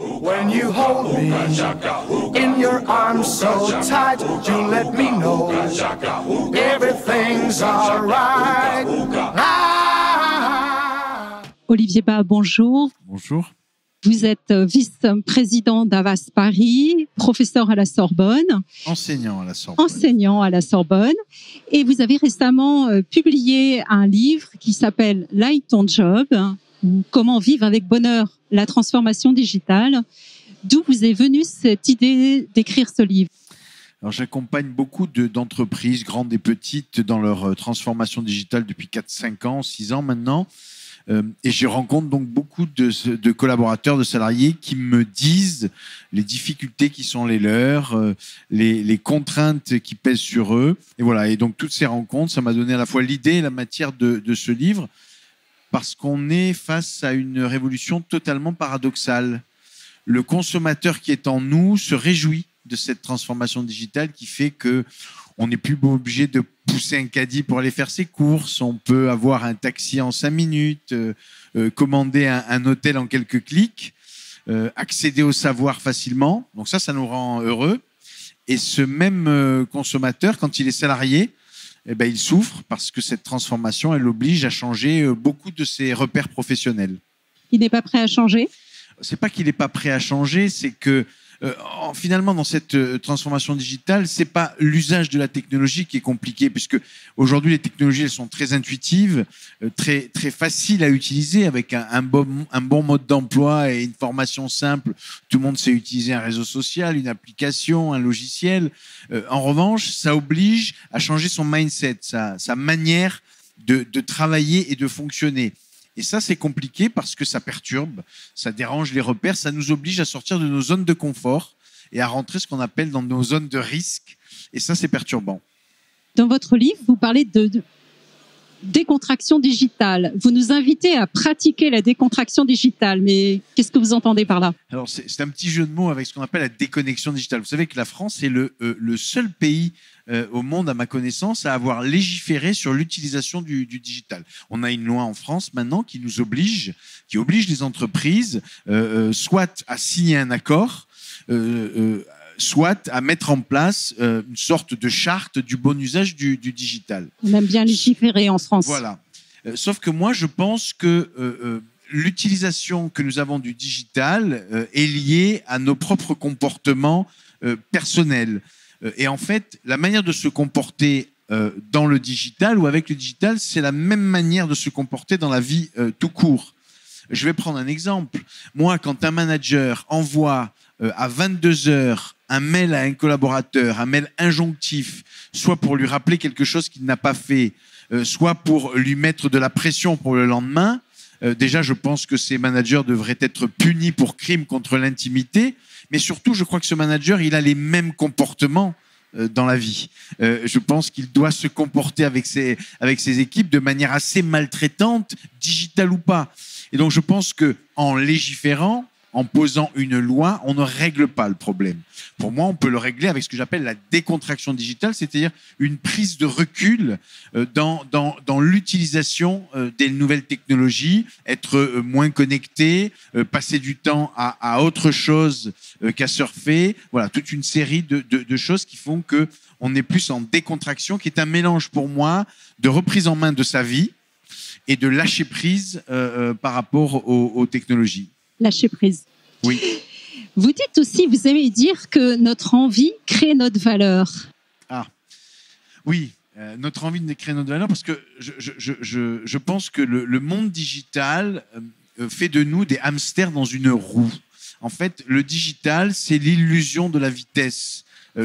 When you hold me in your arms so tight, you let me know everything's alright. Olivier Bas, bonjour. Bonjour. Vous êtes vice-président d'Avas Paris, professeur à la Sorbonne. Enseignant à la Sorbonne. Enseignant à la Sorbonne. Et vous avez récemment publié un livre qui s'appelle « Like ton job », ou « Comment vivre avec bonheur la transformation digitale ». D'où vous est venue cette idée d'écrire ce livre? Alors, j'accompagne beaucoup d'entreprises, grandes et petites, dans leur transformation digitale depuis 4-5 ans, 6 ans maintenant. Et je rencontre donc beaucoup de collaborateurs, de salariés qui me disent les difficultés qui sont les leurs, les contraintes qui pèsent sur eux. Et voilà. Et donc, toutes ces rencontres, ça m'a donné à la fois l'idée et la matière de ce livre, parce qu'on est face à une révolution totalement paradoxale. Le consommateur qui est en nous se réjouit de cette transformation digitale qui fait que on n'est plus obligé de pousser un caddie pour aller faire ses courses. On peut avoir un taxi en 5 minutes, commander un hôtel en quelques clics, accéder au savoir facilement. Donc ça nous rend heureux. Et ce même consommateur, quand il est salarié, eh ben, il souffre parce que cette transformation, elle l'oblige à changer beaucoup de ses repères professionnels. Il n'est pas prêt à changer? C'est pas qu'il n'est pas prêt à changer, c'est que finalement, dans cette transformation digitale, c'est pas l'usage de la technologie qui est compliqué, puisque aujourd'hui les technologies elles sont très intuitives, très très faciles à utiliser, avec un bon mode d'emploi et une formation simple. Tout le monde sait utiliser un réseau social, une application, un logiciel. En revanche, ça oblige à changer son mindset, sa manière de travailler et de fonctionner. Et ça, c'est compliqué parce que ça perturbe, ça dérange les repères, ça nous oblige à sortir de nos zones de confort et à rentrer ce qu'on appelle dans nos zones de risque. Et ça, c'est perturbant. Dans votre livre, vous parlez de décontraction digitale. Vous nous invitez à pratiquer la décontraction digitale. Mais qu'est-ce que vous entendez par là? Alors, c'est un petit jeu de mots avec ce qu'on appelle la déconnexion digitale. Vous savez que la France est le seul pays au monde, à ma connaissance, à avoir légiféré sur l'utilisation du digital. On a une loi en France maintenant qui oblige les entreprises soit à signer un accord, soit à mettre en place une sorte de charte du bon usage du digital. On aime bien légiférer en France. Voilà. Sauf que moi, je pense que l'utilisation que nous avons du digital est liée à nos propres comportements personnels. Et en fait, la manière de se comporter dans le digital ou avec le digital, c'est la même manière de se comporter dans la vie tout court. Je vais prendre un exemple. Moi, quand un manager envoie à 22 heures un mail à un collaborateur, un mail injonctif, soit pour lui rappeler quelque chose qu'il n'a pas fait, soit pour lui mettre de la pression pour le lendemain, déjà, je pense que ces managers devraient être punis pour crime contre l'intimité. Mais surtout, je crois que ce manager, il a les mêmes comportements dans la vie. Je pense qu'il doit se comporter avec ses équipes de manière assez maltraitante, digitale ou pas. Et donc, je pense qu'en légiférant, en posant une loi, on ne règle pas le problème. Pour moi, on peut le régler avec ce que j'appelle la décontraction digitale, c'est-à-dire une prise de recul dans l'utilisation des nouvelles technologies, être moins connecté, passer du temps à autre chose qu'à surfer. Voilà, toute une série de choses qui font qu'on est plus en décontraction, qui est un mélange pour moi de reprise en main de sa vie et de lâcher prise par rapport aux technologies. Lâcher prise. Oui. Vous dites aussi, vous aimez dire que notre envie crée notre valeur. Ah, oui, notre envie de créer notre valeur, parce que je pense que le monde digital fait de nous des hamsters dans une roue. En fait, le digital, c'est l'illusion de la vitesse,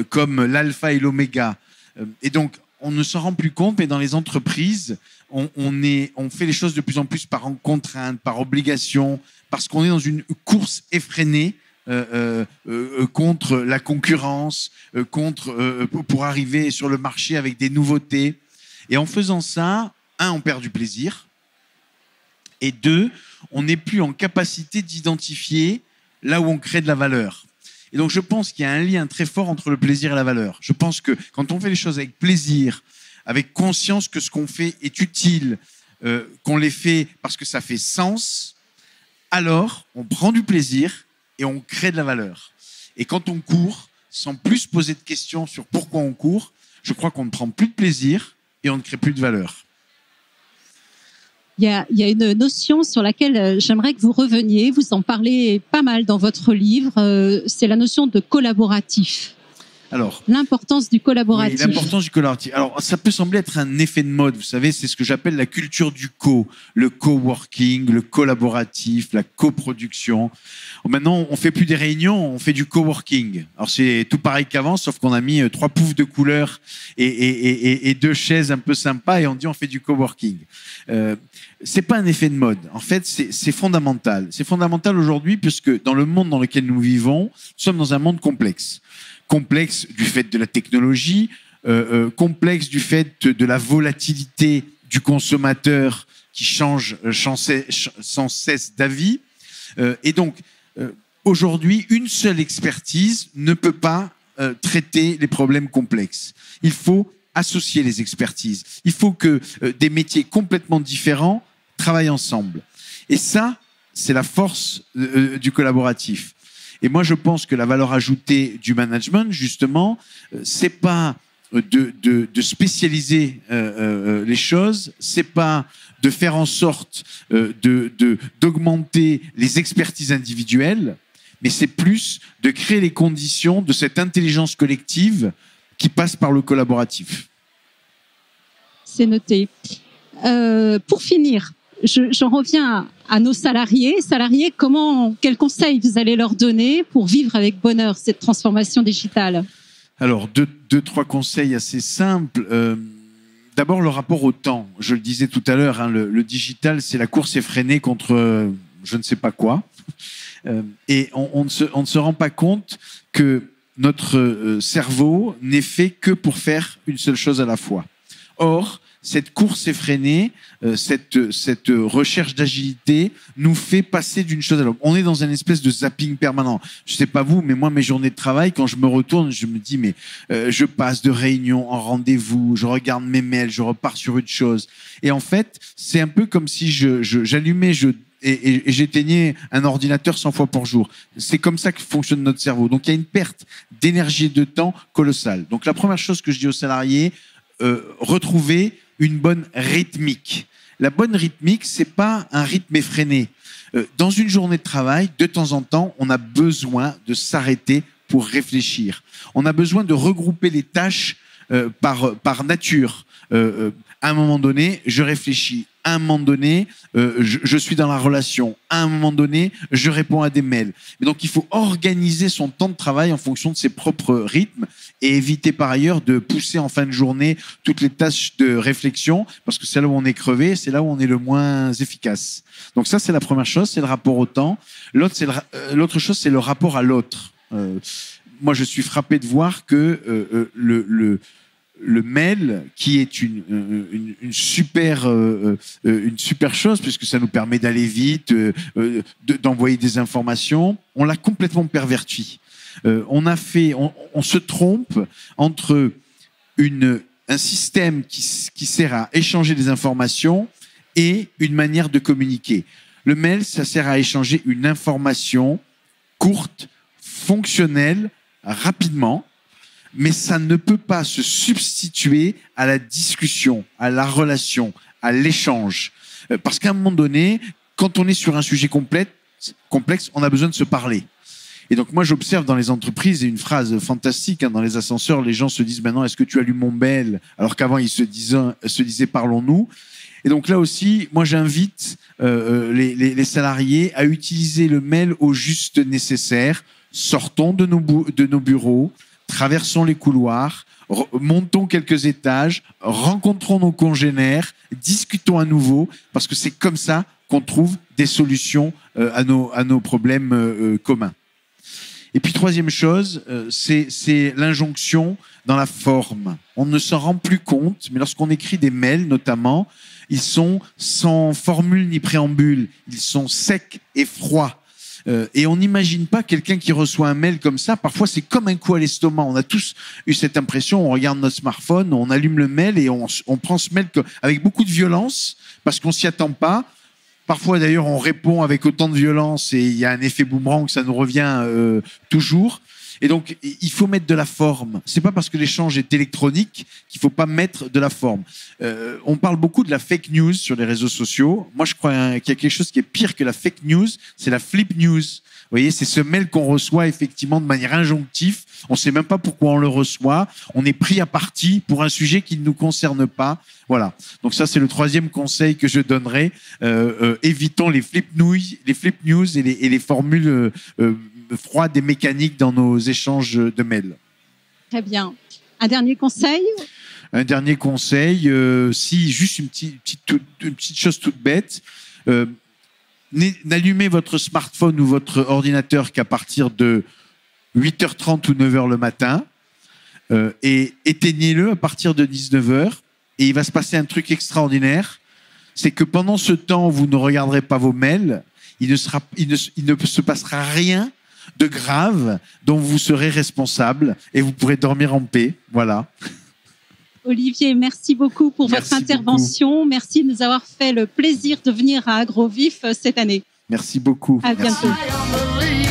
comme l'alpha et l'oméga. Et donc, on ne s'en rend plus compte, mais dans les entreprises, on fait les choses de plus en plus par contrainte, par obligation, parce qu'on est dans une course effrénée contre la concurrence, pour arriver sur le marché avec des nouveautés. Et en faisant ça, on perd du plaisir. Et 2, on n'est plus en capacité d'identifier là où on crée de la valeur. Et donc, je pense qu'il y a un lien très fort entre le plaisir et la valeur. Je pense que quand on fait les choses avec plaisir, avec conscience que ce qu'on fait est utile, qu'on les fait parce que ça fait sens, alors on prend du plaisir et on crée de la valeur. Et quand on court, sans plus se poser de questions sur pourquoi on court, je crois qu'on ne prend plus de plaisir et on ne crée plus de valeur. Il y a une notion sur laquelle j'aimerais que vous reveniez. Vous en parlez pas mal dans votre livre. C'est la notion de collaboratif. Alors, l'importance du collaboratif. Oui, l'importance du collaboratif. Alors, ça peut sembler être un effet de mode. Vous savez, c'est ce que j'appelle la culture du le coworking, le collaboratif, la coproduction. Maintenant, on fait plus des réunions, on fait du coworking. Alors, c'est tout pareil qu'avant, sauf qu'on a mis 3 poufs de couleurs et 2 chaises un peu sympas et on dit on fait du coworking. C'est pas un effet de mode. En fait, c'est fondamental. C'est fondamental aujourd'hui puisque dans le monde dans lequel nous vivons, nous sommes dans un monde complexe. Complexe du fait de la technologie, complexe du fait de la volatilité du consommateur qui change sans cesse d'avis. Et donc, aujourd'hui, une seule expertise ne peut pas traiter les problèmes complexes. Il faut associer les expertises. Il faut que des métiers complètement différents travaillent ensemble. Et ça, c'est la force du collaboratif. Et moi, je pense que la valeur ajoutée du management, justement, c'est pas de spécialiser les choses, c'est pas de faire en sorte d'augmenter les expertises individuelles, mais c'est plus de créer les conditions de cette intelligence collective qui passe par le collaboratif. C'est noté. Pour finir, j'en reviens à nos salariés. Salariés, quels conseils vous allez leur donner pour vivre avec bonheur cette transformation digitale? Alors, deux, 3 conseils assez simples. D'abord, le rapport au temps. Je le disais tout à l'heure, hein, le digital, c'est la course effrénée contre je ne sais pas quoi. Et on ne se rend pas compte que notre cerveau n'est fait que pour faire une seule chose à la fois. Or, cette course effrénée, cette recherche d'agilité nous fait passer d'une chose à l'autre. On est dans une espèce de zapping permanent. Je sais pas vous, mais moi, mes journées de travail, quand je me retourne, je me dis, mais je passe de réunion en rendez-vous, je regarde mes mails, je repars sur une chose. Et en fait, c'est un peu comme si j'allumais, et j'éteignais un ordinateur 100 fois par jour. C'est comme ça que fonctionne notre cerveau. Donc, il y a une perte d'énergie et de temps colossale. Donc, la première chose que je dis aux salariés, retrouver une bonne rythmique. La bonne rythmique, c'est pas un rythme effréné. Dans une journée de travail, de temps en temps, on a besoin de s'arrêter pour réfléchir. On a besoin de regrouper les tâches par nature. À un moment donné, je réfléchis. À un moment donné, je suis dans la relation. À un moment donné, je réponds à des mails. Et donc, il faut organiser son temps de travail en fonction de ses propres rythmes et éviter par ailleurs de pousser en fin de journée toutes les tâches de réflexion parce que c'est là où on est crevé, c'est là où on est le moins efficace. Donc ça, c'est la première chose, c'est le rapport au temps. L'autre chose, c'est le rapport à l'autre. Moi, je suis frappé de voir que le mail, qui est une super chose, puisque ça nous permet d'aller vite, d'envoyer des informations, on l'a complètement perverti. On se trompe entre un système qui sert à échanger des informations et une manière de communiquer. Le mail, ça sert à échanger une information courte, fonctionnelle, rapidement, mais ça ne peut pas se substituer à la discussion, à la relation, à l'échange. Parce qu'à un moment donné, quand on est sur un sujet complexe, on a besoin de se parler. Et donc moi, j'observe dans les entreprises, et une phrase fantastique, hein, dans les ascenseurs, les gens se disent maintenant, est-ce que tu as lu mon mail? Alors qu'avant, ils se disaient parlons-nous. Et donc là aussi, moi, j'invite les salariés à utiliser le mail au juste nécessaire. Sortons de nos bureaux, traversons les couloirs, montons quelques étages, rencontrons nos congénères, discutons à nouveau, parce que c'est comme ça qu'on trouve des solutions à nos problèmes communs. Et puis, troisième chose, c'est l'injonction dans la forme. On ne s'en rend plus compte, mais lorsqu'on écrit des mails, notamment, ils sont sans formule ni préambule. Ils sont secs et froids. Et on n'imagine pas quelqu'un qui reçoit un mail comme ça. Parfois, c'est comme un coup à l'estomac. On a tous eu cette impression. On regarde notre smartphone, on allume le mail et on prend ce mail avec beaucoup de violence parce qu'on s'y attend pas. Parfois, d'ailleurs, on répond avec autant de violence et il y a un effet boomerang que ça nous revient toujours. Et donc, il faut mettre de la forme. C'est pas parce que l'échange est électronique qu'il faut pas mettre de la forme. On parle beaucoup de la fake news sur les réseaux sociaux. Moi, je crois qu'il y a quelque chose qui est pire que la fake news, c'est la flip news. Vous voyez, c'est ce mail qu'on reçoit effectivement de manière injonctive. On sait même pas pourquoi on le reçoit. On est pris à partie pour un sujet qui ne nous concerne pas. Voilà. Donc ça, c'est le troisième conseil que je donnerais. Évitons les flip news et les formules froides et mécaniques dans nos échanges de mails. Très bien. Un dernier conseil? Un dernier conseil, si juste une petite chose toute bête. N'allumez votre smartphone ou votre ordinateur qu'à partir de 8h30 ou 9h le matin et éteignez-le à partir de 19h et il va se passer un truc extraordinaire, c'est que pendant ce temps, vous ne regarderez pas vos mails, il ne se passera rien de grave dont vous serez responsable et vous pourrez dormir en paix. Voilà. Olivier, merci beaucoup pour votre intervention. Beaucoup. Merci de nous avoir fait le plaisir de venir à Agrovif cette année. Merci beaucoup. À bientôt. Merci.